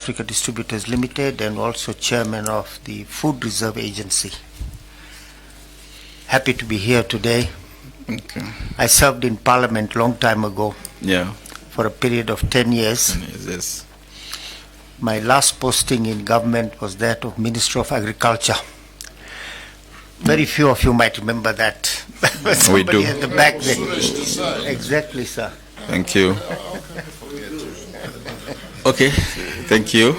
Africa Distributors Limited and also chairman of the Food Reserve Agency. Happy to be here today. Okay. I served in Parliament long time ago. Yeah. For a period of 10 years. 10 years, yes. My last posting in government was that of Minister of Agriculture. Very few of you might remember that. We do. At the back there. Exactly, sir. Thank you. Okay, thank you.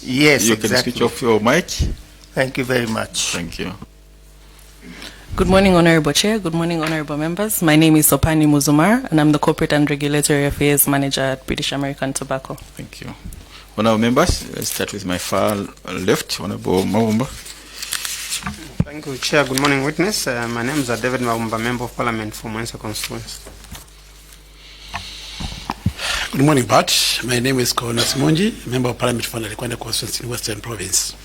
Yes, you exactly. can switch off your mic. Thank you very much. Thank you. Good morning, Honorable Chair. Good morning, Honorable Members. My name is Sopani Muzumar, and I'm the Corporate and Regulatory Affairs Manager at British American Tobacco. Thank you. Honorable Members, let's start with my far left, Honorable Mawumba. Thank you, Chair. Good morning, witness. My name is David Mawumba, Member of Parliament for Mwanza Constituency. Good morning, Bat. My name is Kono Simonji, Member of Parliament for the Kwanda Constituency in Western Province.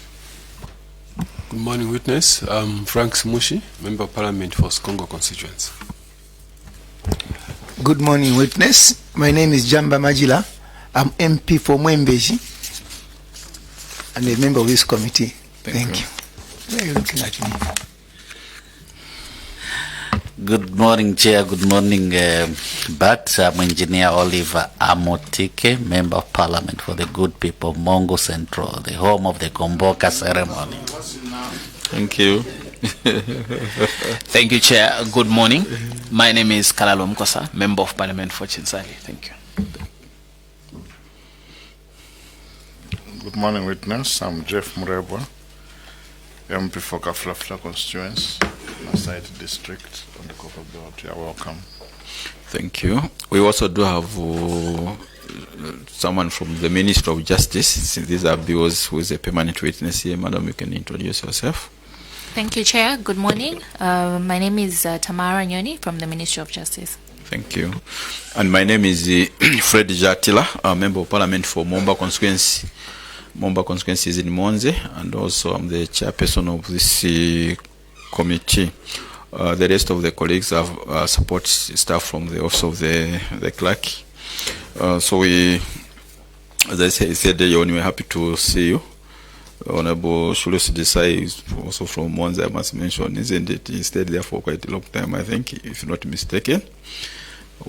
Good morning, witness. I'm Frank Simushi, Member of Parliament for Skongo Constituency. Good morning, witness. My name is Jamba Majila. I'm MP for Mwembeji and a member of this committee. Thank you. Why are you looking at me? Good morning, Chair. Good morning, Bat. I'm Engineer Oliver Amotike, Member of Parliament for the good people of Mongo Central, the home of the Komboka ceremony. Thank you. Thank you, Chair. Good morning. My name is Kalalo Mkosa, Member of Parliament for Chinsali. Thank you. Good morning, witness. I'm Jeff Murebwa, MP for Kaflafla Constituency, Masai District on the Copa Board. You're welcome. Thank you. We also do have someone from the Ministry of Justice. Since these are bills who is a permanent witness here. Madam, you can introduce yourself. Thank you, Chair. Good morning. My name is Tamara Nyoni from the Ministry of Justice. Thank you. And my name is Fred Jatila, a Member of Parliament for Momba Constituency. Momba Constituency is in Monze, and also I'm the chairperson of this committee. The rest of the colleagues have support staff from the office of the clerk. So we, as I said, we're happy to see you. Honorable Shulus Desai is also from Monza, I must mention, isn't it? He stayed there for quite a long time, I think, if not mistaken.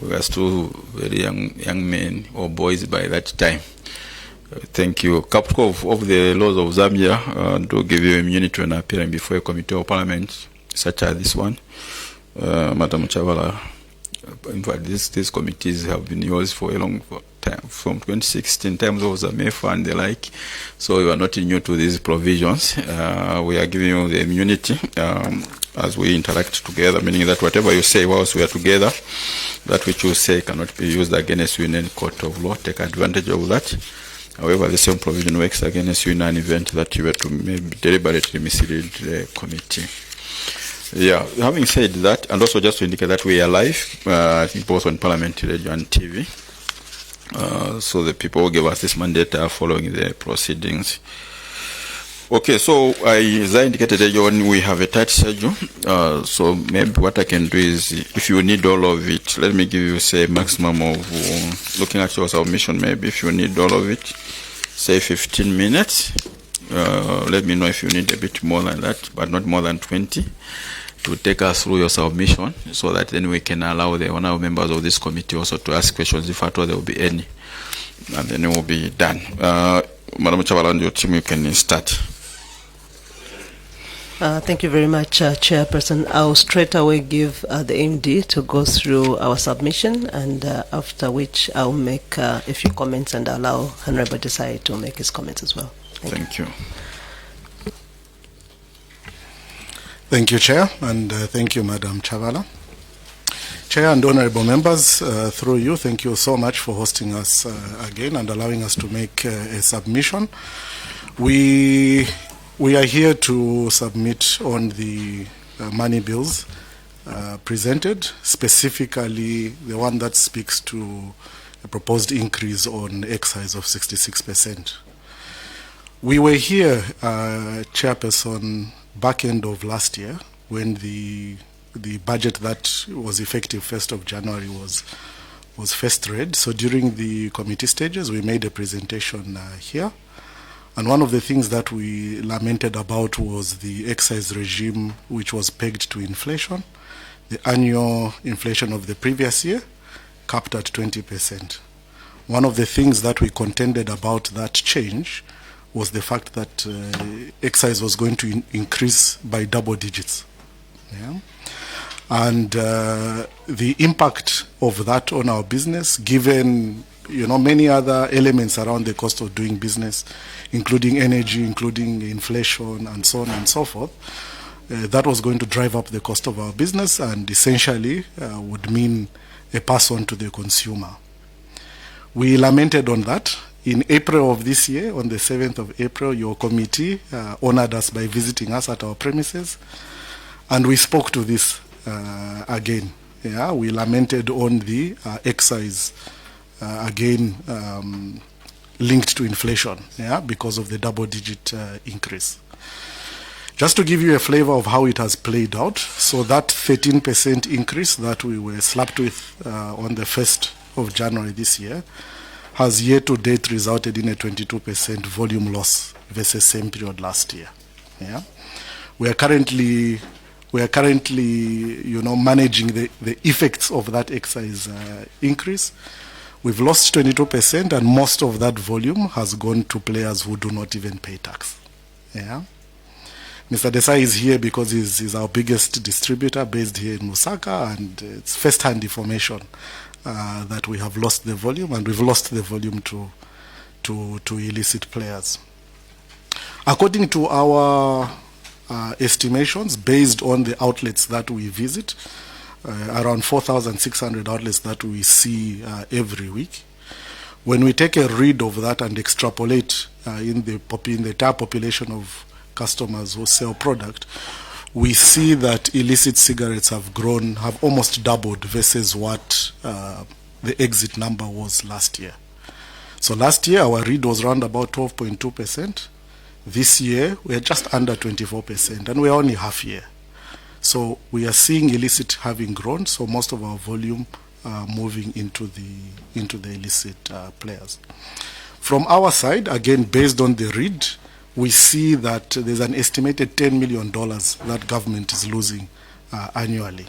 We were still very young men or boys by that time. Thank you. Couple of the laws of Zambia do give you immunity when appearing before a committee of parliament, such as this one. Madam Chavala, in fact, these committees have been used for a long time, from 2016, times of Zamefa and the like. So you are not new to these provisions. We are giving you the immunity as we interact together, meaning that whatever you say whilst we are together, that which you say cannot be used against you in any court of law. Take advantage of that. However, the same provision works against you in an event that you were to maybe deliberately mislead the committee. Yeah, having said that, and also just to indicate that we are live, I think both on Parliament Radio and TV. So the people who gave us this mandate are following the proceedings. Okay, so as I indicated earlier on, we have a tight schedule. So maybe what I can do is, if you need all of it, let me give you, say, maximum of, looking at your submission, maybe if you need all of it, say 15 minutes. Let me know if you need a bit more than that, but not more than 20, to take us through your submission, so that then we can allow the honorable members of this committee also to ask questions, if at all there will be any, and then it will be done. Madam Chavala and your team, you can start. Thank you very much, Chairperson. I'll straight away give the MD to go through our submission, and after which I'll make a few comments and allow Honorable Desai to make his comments as well. Thank you. Thank you, Chair, and thank you, Madam Chavala. Chair and honorable members, through you, thank you so much for hosting us again and allowing us to make a submission. We are here to submit on the money bills presented, specifically the one that speaks to a proposed increase on excise of 66%. We were here, Chairperson, back end of last year, when the budget that was effective 1st of January was first read. So during the committee stages, we made a presentation here. And one of the things that we lamented about was the excise regime, which was pegged to inflation, the annual inflation of the previous year, capped at 20%. One of the things that we contended about that change was the fact that excise was going to increase by double digits. Yeah? And the impact of that on our business, given many other elements around the cost of doing business, including energy, including inflation, and so on and so forth, that was going to drive up the cost of our business and essentially would mean a pass on to the consumer. We lamented on that. In April of this year, on the 7th of April, your committee honored us by visiting us at our premises, and we spoke to this again. Yeah, we lamented on the excise again linked to inflation, because of the double-digit increase. Just to give you a flavor of how it has played out, so that 13% increase that we were slapped with on the 1st of January this year has year to date resulted in a 22% volume loss versus same period last year. Yeah, we are currently managing the effects of that excise increase. We've lost 22%, and most of that volume has gone to players who do not even pay tax. Yeah. Mr. Desai is here because he's our biggest distributor based here in Lusaka, and it's first-hand information that we have lost the volume, and we've lost the volume to illicit players. According to our estimations, based on the outlets that we visit, around 4,600 outlets that we see every week. When we take a read of that and extrapolate in the entire population of customers who sell product, we see that illicit cigarettes have almost doubled versus what the exit number was last year. So last year, our read was around about 12.2%. This year, we are just under 24%, and we're only half year. So we are seeing illicit having grown, so most of our volume moving into the illicit players. From our side, again, based on the read, we see that there's an estimated $10 million that government is losing annually.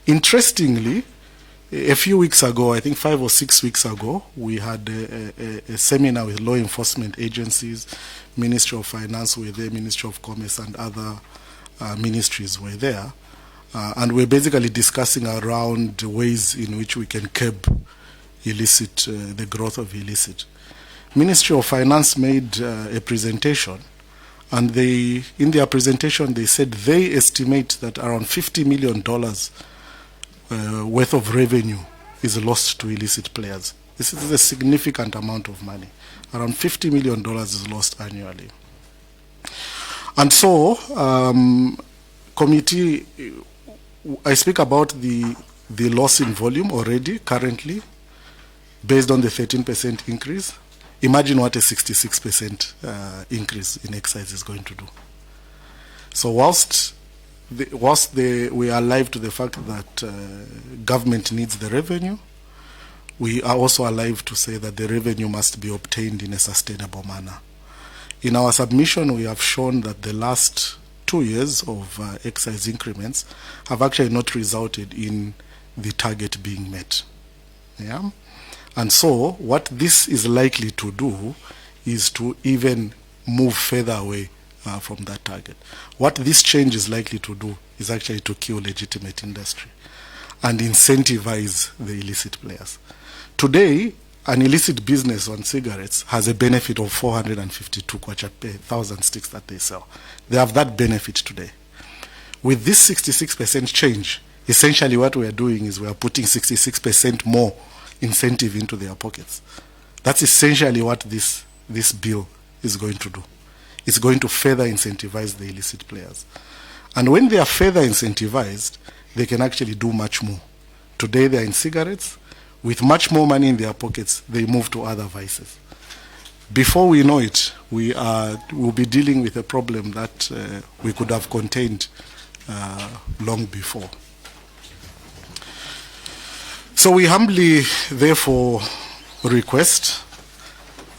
Interestingly, a few weeks ago, I think 5 or 6 weeks ago, we had a seminar with law enforcement agencies, Ministry of Finance were there, Ministry of Commerce, and other ministries were there, and we're basically discussing around ways in which we can curb illicit, the growth of illicit. Ministry of Finance made a presentation, and in their presentation they said they estimate that around $50 million worth of revenue is lost to illicit players. This is a significant amount of money. Around $50 million is lost annually. And so, committee, I speak about the loss in volume already, currently, based on the 13% increase. Imagine what a 66% increase in excise is going to do. So whilst we are alive to the fact that government needs the revenue, we are also alive to say that the revenue must be obtained in a sustainable manner. In our submission, we have shown that the last 2 years of excise increments have actually not resulted in the target being met. Yeah? And so what this is likely to do is to even move further away from that target. What this change is likely to do is actually to kill legitimate industry and incentivize the illicit players. Today, an illicit business on cigarettes has a benefit of 452 kwacha per 1,000 sticks that they sell. They have that benefit today. With this 66% change, essentially what we are doing is we are putting 66% more incentive into their pockets. That's essentially what this bill is going to do. It's going to further incentivize the illicit players. And when they are further incentivized, they can actually do much more. Today they are in cigarettes. With much more money in their pockets, they move to other vices. Before we know it, we'll be dealing with a problem that we could have contained long before. So we humbly, therefore, request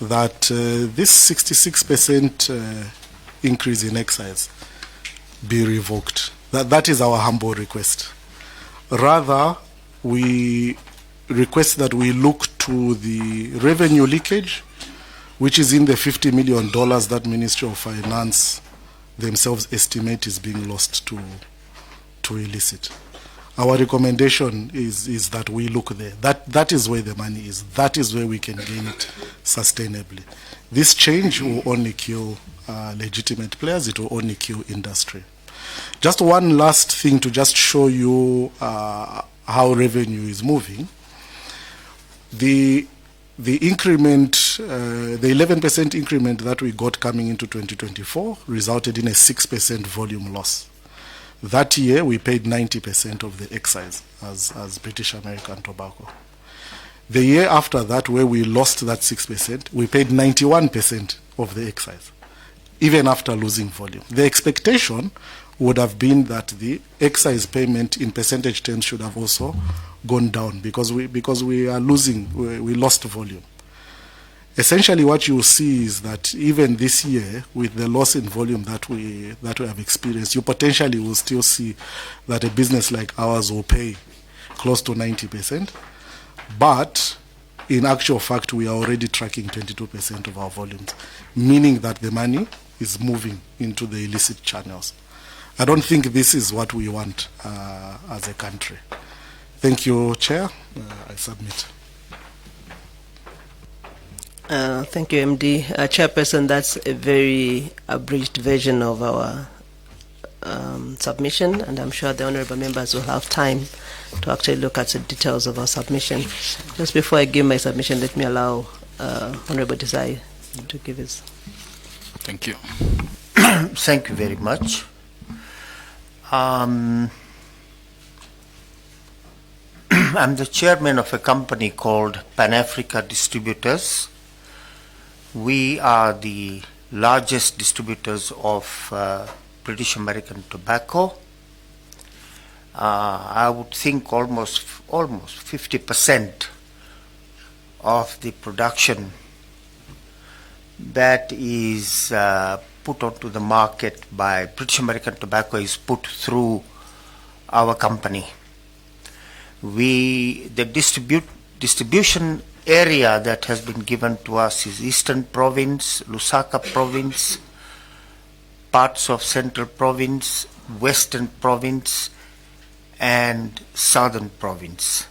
that this 66% increase in excise be revoked. That is our humble request. Rather, we request that we look to the revenue leakage, which is in the $50 million that Ministry of Finance themselves estimate is being lost to illicit. Our recommendation is that we look there. That is where the money is. That is where we can gain it sustainably. This change will only kill legitimate players. It will only kill industry. Just one last thing to just show you how revenue is moving. The increment, the 11% increment that we got coming into 2024 resulted in a 6% volume loss. That year, we paid 90% of the excise as British American Tobacco. The year after that, where we lost that 6%, we paid 91% of the excise, even after losing volume. The expectation would have been that the excise payment in percentage terms should have also gone down because we are losing, we lost volume. Essentially, what you will see is that even this year, with the loss in volume that we have experienced, you potentially will still see that a business like ours will pay close to 90%. But in actual fact, we are already tracking 22% of our volumes, meaning that the money is moving into the illicit channels. I don't think this is what we want as a country. Thank you, Chair. I submit. Thank you, MD. Chairperson, that's a very abridged version of our submission, and I'm sure the honorable members will have time to actually look at the details of our submission. Just before I give my submission, let me allow Honorable Desai to give his. Thank you. Thank you very much. I'm the chairman of a company called Pan-Africa Distributors. We are the largest distributors of British American tobacco. I would think almost 50% of the production that is put onto the market by British American Tobacco is put through our company. The distribution area that has been given to us is Eastern Province, Lusaka Province, parts of Central Province, Western Province, and Southern Province.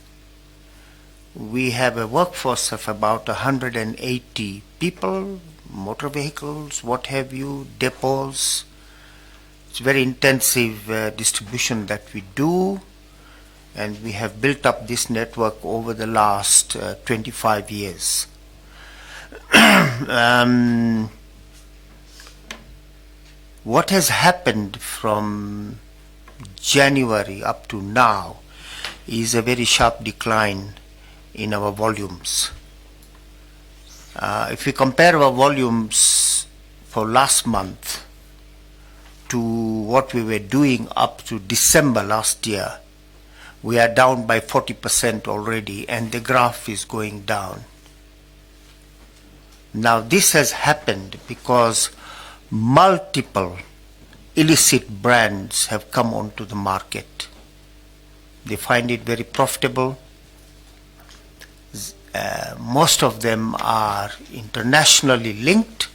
We have a workforce of about 180 people, motor vehicles, what have you, depots. It's very intensive distribution that we do, and we have built up this network over the last 25 years. What has happened from January up to now is a very sharp decline in our volumes. If we compare our volumes for last month to what we were doing up to December last year, we are down by 40% already, and the graph is going down. Now this has happened because multiple illicit brands have come onto the market. They find it very profitable. Most of them are internationally linked,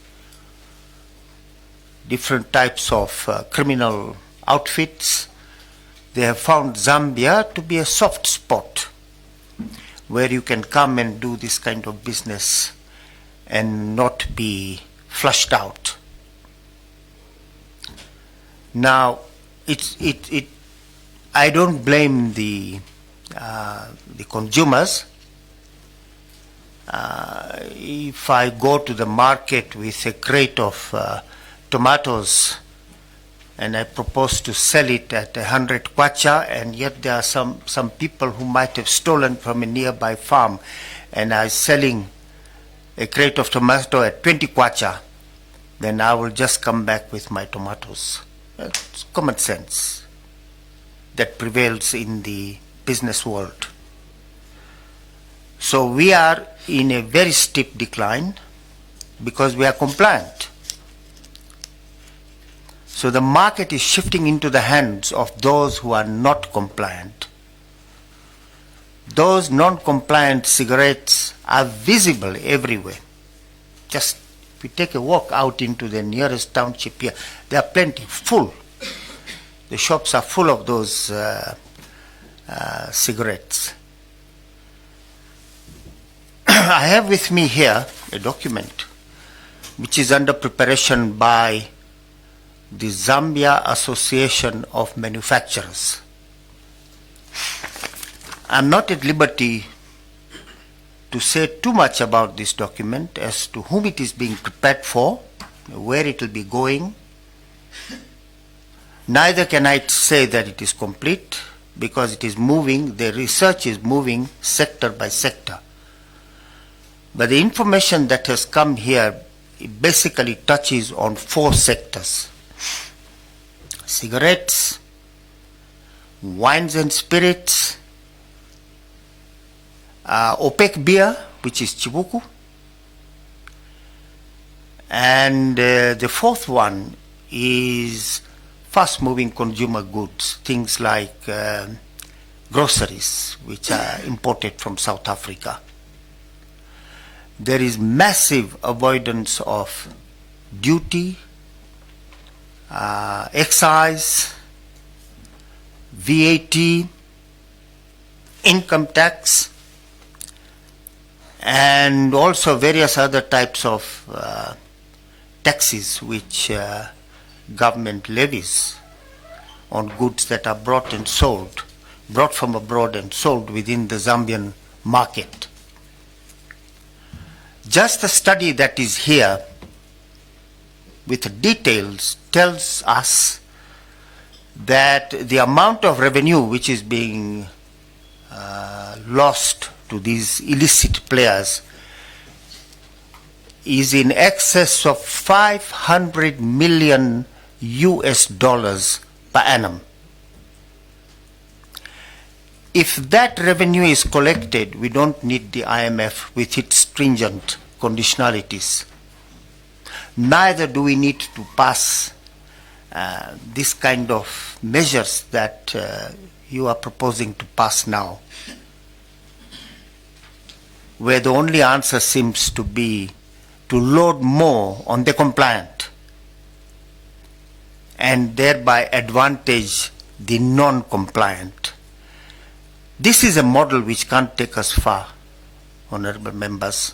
different types of criminal outfits. They have found Zambia to be a soft spot where you can come and do this kind of business and not be flushed out. Now, I don't blame the consumers. If I go to the market with a crate of tomatoes and I propose to sell it at 100 kwacha, and yet there are some people who might have stolen from a nearby farm, and I'm selling a crate of tomato at 20 kwacha, then I will just come back with my tomatoes. It's common sense that prevails in the business world. So we are in a very steep decline. because we are compliant. So the market is shifting into the hands of those who are not compliant. Those non-compliant cigarettes are visible everywhere. Just if you take a walk out into the nearest township here, there are plenty, full. The shops are full of those cigarettes. I have with me here a document which is under preparation by the Zambia Association of Manufacturers. I'm not at liberty to say too much about this document as to whom it is being prepared for, where it will be going. Neither can I say that it is complete, because it is moving, the research is moving sector by sector. But the information that has come here, it basically touches on 4 sectors: cigarettes, wines and spirits, opaque beer, which is chibuku, and the 4th one is fast-moving consumer goods, things like groceries, which are imported from South Africa. There is massive avoidance of duty, excise, VAT, income tax, and also various other types of taxes which government levies on goods that are brought from abroad and sold within the Zambian market. Just the study that is here with details tells us that the amount of revenue which is being lost to these illicit players is in excess of $500 million per annum. If that revenue is collected, we don't need the IMF with its stringent conditionalities. Neither do we need to pass this kind of measures that you are proposing to pass now, where the only answer seems to be to load more on the compliant and thereby advantage the non-compliant. This is a model which can't take us far, honorable members.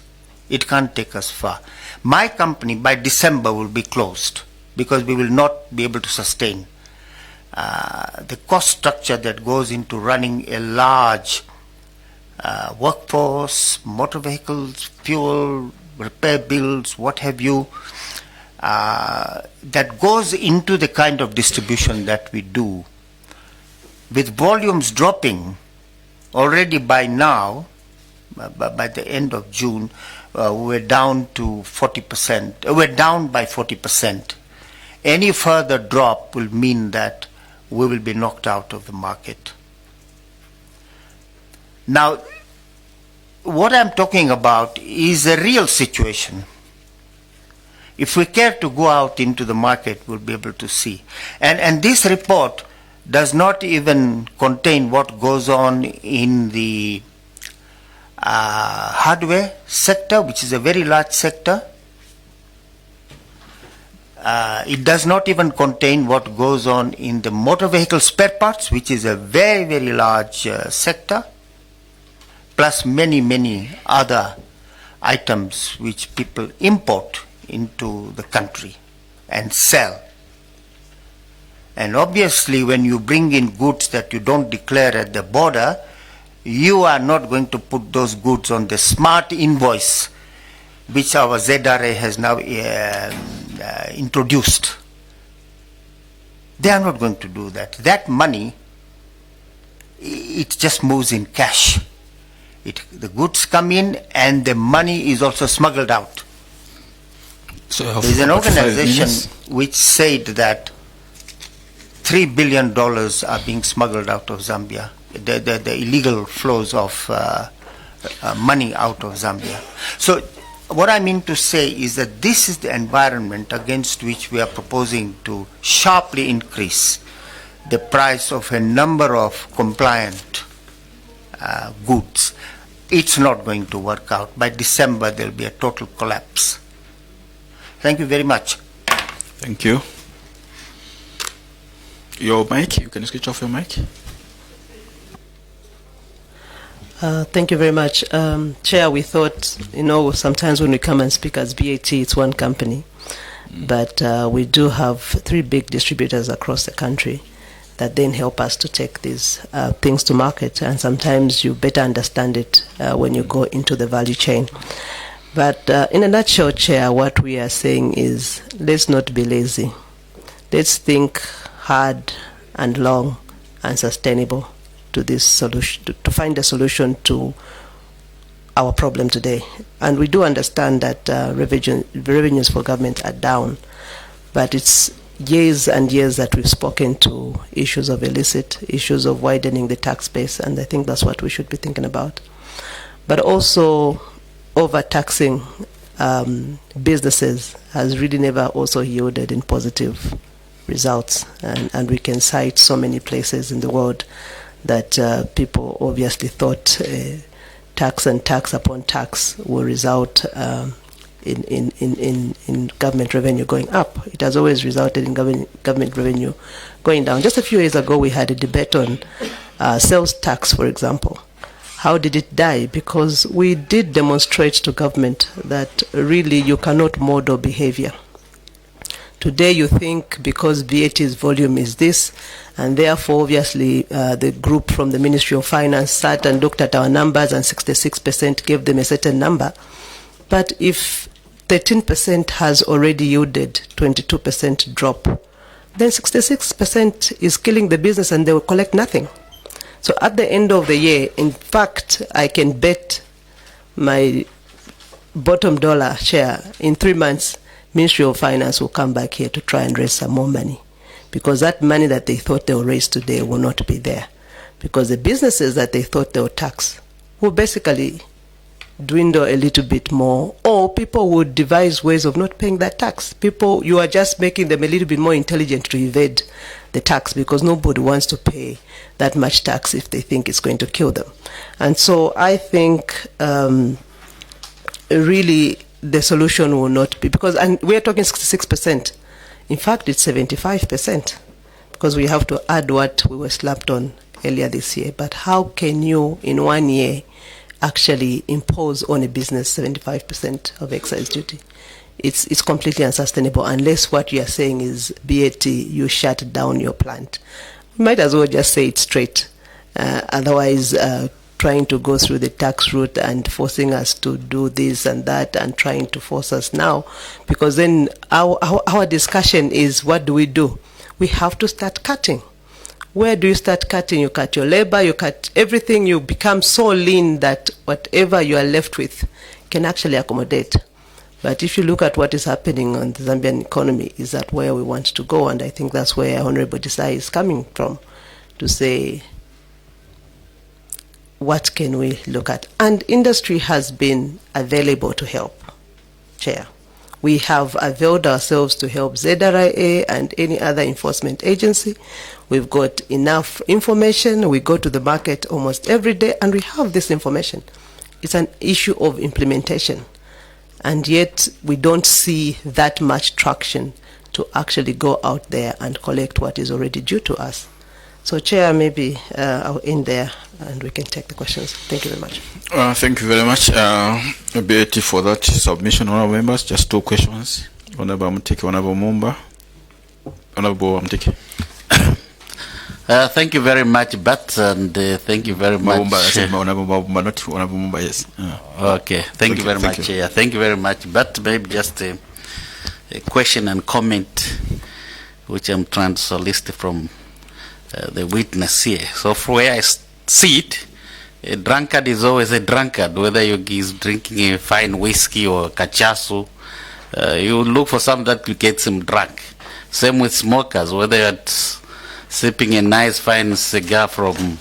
It can't take us far. My company by December will be closed because we will not be able to sustain the cost structure that goes into running a large workforce, motor vehicles, fuel, repair bills, what have you, that goes into the kind of distribution that we do. With volumes dropping already by now, by the end of June, we're down to 40%. We're down by 40%. Any further drop will mean that we will be knocked out of the market. Now, what I'm talking about is a real situation. If we care to go out into the market, we'll be able to see. And this report does not even contain what goes on in the hardware sector, which is a very large sector. It does not even contain what goes on in the motor vehicle spare parts, which is a very, very large sector, plus many, many other items which people import into the country and sell. And obviously, when you bring in goods that you don't declare at the border, you are not going to put those goods on the smart invoice, which our ZRA has now introduced. They are not going to do that. That money, it just moves in cash. The goods come in and the money is also smuggled out. So there is an organization which said that $3 billion are being smuggled out of Zambia, the illegal flows of money out of Zambia. So what I mean to say is that this is the environment against which we are proposing to sharply increase the price of a number of compliant goods. It's not going to work out. By December, there will be a total collapse. Thank you very much. Thank you. Your mic, you can switch off your mic. Thank you very much. Chair, we thought, sometimes when we come and speak as BAT, it's one company. But we do have 3 big distributors across the country that then help us to take these things to market. And sometimes you better understand it when you go into the value chain. But in a nutshell, Chair, what we are saying is let's not be lazy. Let's think hard and long and sustainable to this solution, to find a solution to our problem today. And we do understand that revenues for government are down, but it's years and years that we've spoken to issues of illicit, issues of widening the tax base, and I think that's what we should be thinking about. But also overtaxing businesses has really never also yielded in positive results, and we can cite so many places in the world that people obviously thought tax and tax upon tax will result in government revenue going up. It has always resulted in government revenue going down. Just a few years ago, we had a debate on sales tax, for example. How did it die? Because we did demonstrate to government that really you cannot model behavior. Today you think because VAT's volume is this, and therefore obviously the group from the Ministry of Finance sat and looked at our numbers and 66% gave them a certain number. But if 13% has already yielded 22% drop, then 66% is killing the business and they will collect nothing. So at the end of the year, in fact, I can bet my bottom dollar share in 3 months, Ministry of Finance will come back here to try and raise some more money, because that money that they thought they will raise today will not be there, because the businesses that they thought they would tax will basically dwindle a little bit more, or people would devise ways of not paying that tax. People, you are just making them a little bit more intelligent to evade the tax, because nobody wants to pay that much tax if they think it's going to kill them. And so I think really the solution will not be, because, and we're talking 66%. In fact, it's 75%, because we have to add what we were slapped on earlier this year. But how can you, in 1 year, actually impose on a business 75% of excise duty? It's completely unsustainable, unless what you are saying is, BAT, you shut down your plant. We might as well just say it straight. Otherwise, trying to go through the tax route and forcing us to do this and that and trying to force us now, because then our discussion is, what do? We have to start cutting. Where do you start cutting? You cut your labor, you cut everything, you become so lean that whatever you are left with can actually accommodate. But if you look at what is happening on the Zambian economy, is that where we want to go? And I think that's where Honorable Desai is coming from, to say, what can we look at? And industry has been available to help, Chair. We have availed ourselves to help ZRIA and any other enforcement agency. We've got enough information. We go to the market almost every day, and we have this information. It's an issue of implementation. And yet we don't see that much traction to actually go out there and collect what is already due to us. So, Chair, maybe I'll end there and we can take the questions. Thank you very much. Thank you very much, BAT, for that submission, honorable members. Just 2 questions. Honorable Amtike, Honorable Mumba. Honorable Amtike. Thank you very much, Bat, and thank you very much. Honorable Mumba, not Honorable Mumba, yes. Okay, thank you very much, Chair. Thank you very much. But maybe just a question and comment, which I'm trying to solicit from the witness here. So from where I see it, a drunkard is always a drunkard, whether he's drinking a fine whiskey or cachasu. You look for something that gets him drunk. Same with smokers, whether you're sipping a nice fine cigar from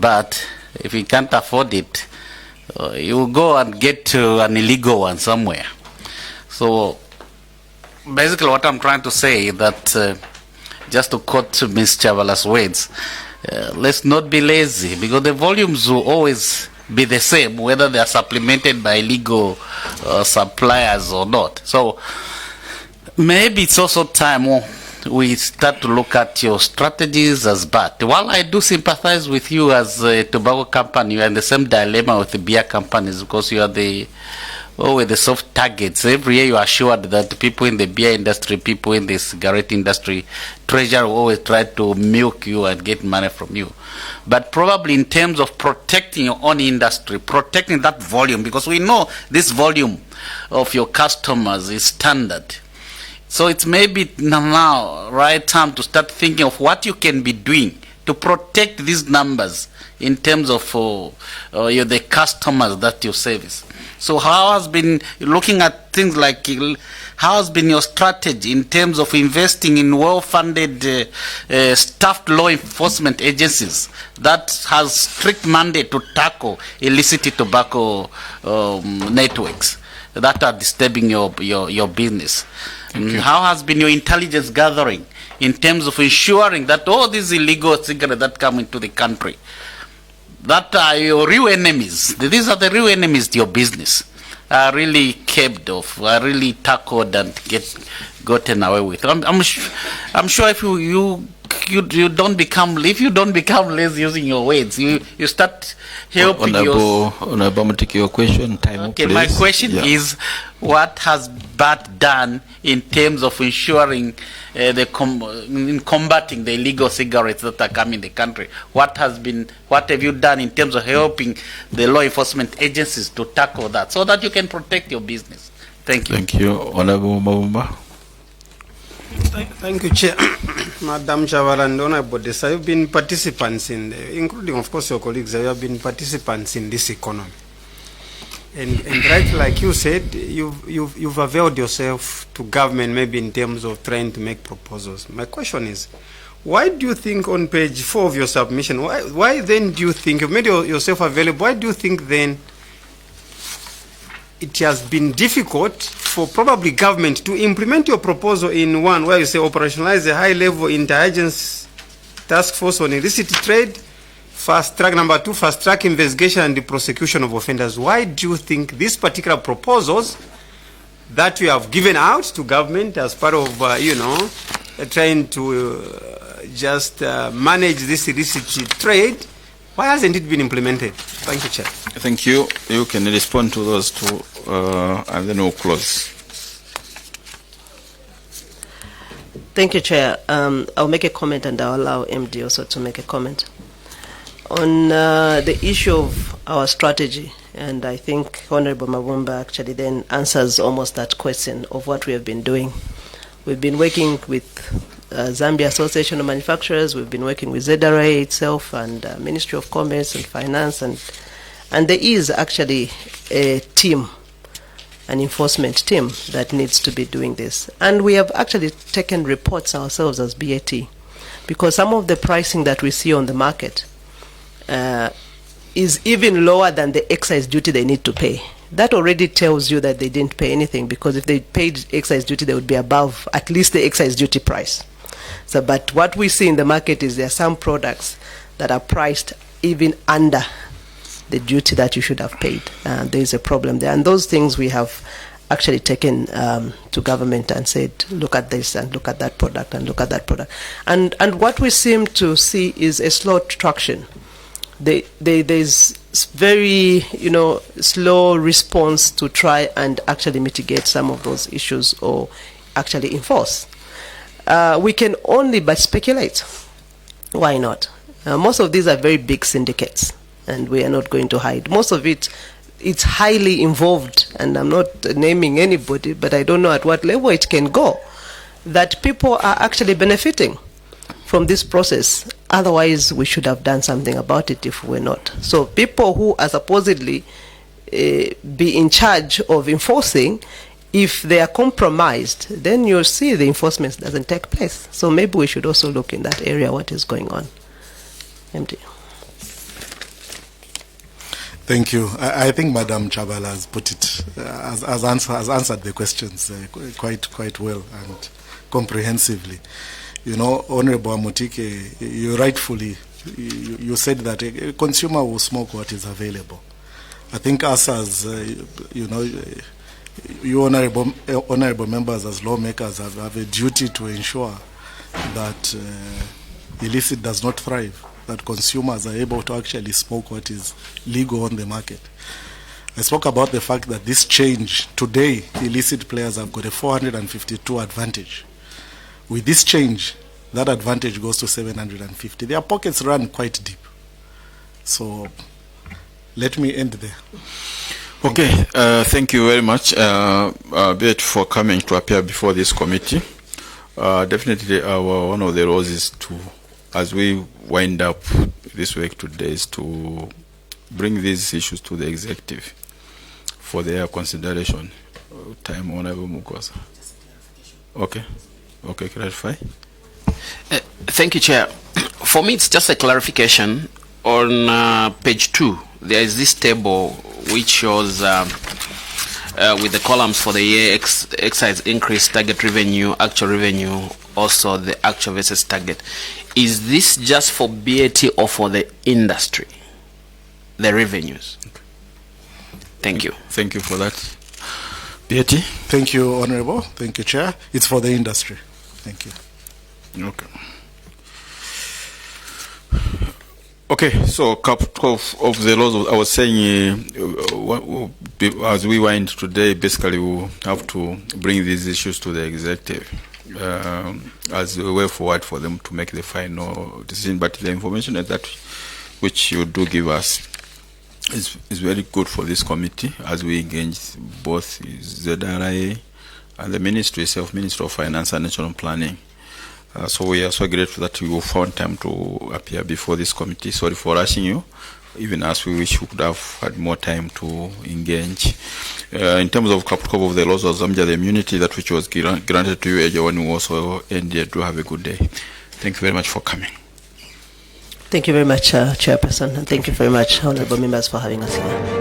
but if he can't afford it, You go and get to an illegal one somewhere. So basically what I'm trying to say is that, just to quote Ms. Chavala's words, let's not be lazy, because the volumes will always be the same, whether they are supplemented by illegal suppliers or not. So maybe it's also time we start to look at your strategies as BAT. While I do sympathize with you as a tobacco company, you are in the same dilemma with the beer companies, because you are the soft targets. Every year you are assured that people in the beer industry, people in the cigarette industry, treasury will always try to milk you and get money from you. But probably in terms of protecting your own industry, protecting that volume, because we know this volume of your customers is standard. So it's maybe now right time to start thinking of what you can be doing to protect these numbers in terms of the customers that you service. So how has been looking at things like, how has been your strategy in terms of investing in well-funded staffed law enforcement agencies that has strict mandate to tackle illicit tobacco networks that are disturbing your business? How has been your intelligence gathering in terms of ensuring that all these illegal cigarettes that come into the country, that are your real enemies, these are the real enemies to your business, are really kept off, are really tackled and gotten away with? I'm sure if you don't become lazy using your words, you start helping Honorable, I'm take your question. Time, okay, please. my question is, what has BAT done in terms of ensuring in combating the illegal cigarettes that are coming in the country? What have you done in terms of helping the law enforcement agencies to tackle that, so that you can protect your business? Thank you. Thank you. Honorable Mabumba. Thank you, Chair. Madam Chavala and Honorable Desa, you've been participants including, of course, your colleagues, you have been participants in this economy. And right, like you said, you've availed yourself to government, maybe in terms of trying to make proposals. My question is, why do you think on page 4 of your submission, why then do you think, you've made yourself available, why do you think then it has been difficult for probably government to implement your proposal in one, where you say operationalize a high-level interagency task force on illicit trade, fast track, number 2, fast track investigation and the prosecution of offenders? Why do you think these particular proposals that you have given out to government as part of, trying to just manage this illicit trade, why hasn't it been implemented? Thank you, Chair. Thank you. You can respond to those two, and then we'll close. Thank you, Chair. I'll make a comment and I'll allow MD also to make a comment. On the issue of our strategy, and I think Honorable Mabumba actually then answers almost that question of what we have been doing. We've been working with Zambia Association of Manufacturers, we've been working with ZRA itself and Ministry of Commerce and Finance, and there is actually a team, an enforcement team that needs to be doing this. And we have actually taken reports ourselves as BAT, because some of the pricing that we see on the market is even lower than the excise duty they need to pay. That already tells you that they didn't pay anything, because if they paid excise duty, they would be above at least the excise duty price. So, but what we see in the market is there are some products that are priced even under the duty that you should have paid. There is a problem there. And those things we have actually taken to government and said, look at this and look at that product and look at that product. And what we seem to see is a slow traction. There's very slow response to try and actually mitigate some of those issues or actually enforce. We can only but speculate. Why not? Most of these are very big syndicates, and we are not going to hide. Most of it's highly involved, and I'm not naming anybody, but I don't know at what level it can go, that people are actually benefiting from this process. Otherwise, we should have done something about it if we're not. So people who are supposedly be in charge of enforcing, if they are compromised, then you'll see the enforcement doesn't take place. So maybe we should also look in that area what is going on. MD. Thank you. I think Madam Chavala has put it, has answered the questions quite well and comprehensively. You know, Honorable Amutike, you rightfully, you said that a consumer will smoke what is available. I think us as, you know, you honorable members as lawmakers have a duty to ensure that illicit does not thrive, that consumers are able to actually smoke what is legal on the market. I spoke about the fact that this change, today, illicit players have got a 452 advantage. With this change, that advantage goes to 750. Their pockets run quite deep. So let me end there. Okay, thank you very much, Beth, for coming to appear before this committee. Definitely one of the roles is to, as we wind up this week today, is to bring these issues to the executive for their consideration. Time, Honorable Mukosa. Okay, clarify. Thank you, Chair. For me, it's just a clarification. On page 2, there is this table which shows with the columns for the year excise increase, target revenue, actual revenue, also the actual versus target. Is this just for BAT or for the industry, the revenues? Okay. Thank you. Thank you for that. BAT? Thank you, Honorable. Thank you, Chair. It's for the industry. Thank you. Okay. Okay, so a couple of the laws I was saying, as we wind today, basically we'll have to bring these issues to the executive as a way forward for them to make the final decision. But the information that which you do give us is very good for this committee as we engage both ZRA and the Ministry itself, Ministry of Finance and National Planning. So we are so grateful that you found time to appear before this committee. Sorry for rushing you, even as we wish we could have had more time to engage. In terms of couple of the laws of Zambia, the immunity that which was granted to you, everyone who also ended, do have a good day. Thank you very much for coming. Thank you very much, Chairperson, and thank you very much, honorable members, for having us here.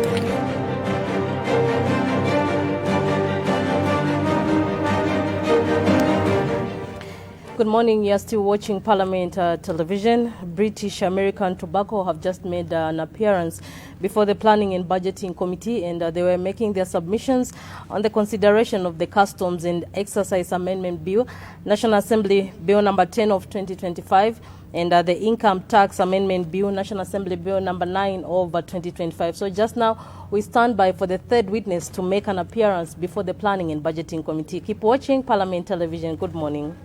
Good morning. You are still watching Parliament Television. British American Tobacco have just made an appearance before the Planning and Budgeting Committee, and they were making their submissions on the consideration of the Customs and Excise Amendment Bill, National Assembly Bill number 10 of 2025, and the Income Tax Amendment Bill, National Assembly Bill number 9 of 2025. So just now, we stand by for the third witness to make an appearance before the Planning and Budgeting Committee. Keep watching Parliament Television. Good morning.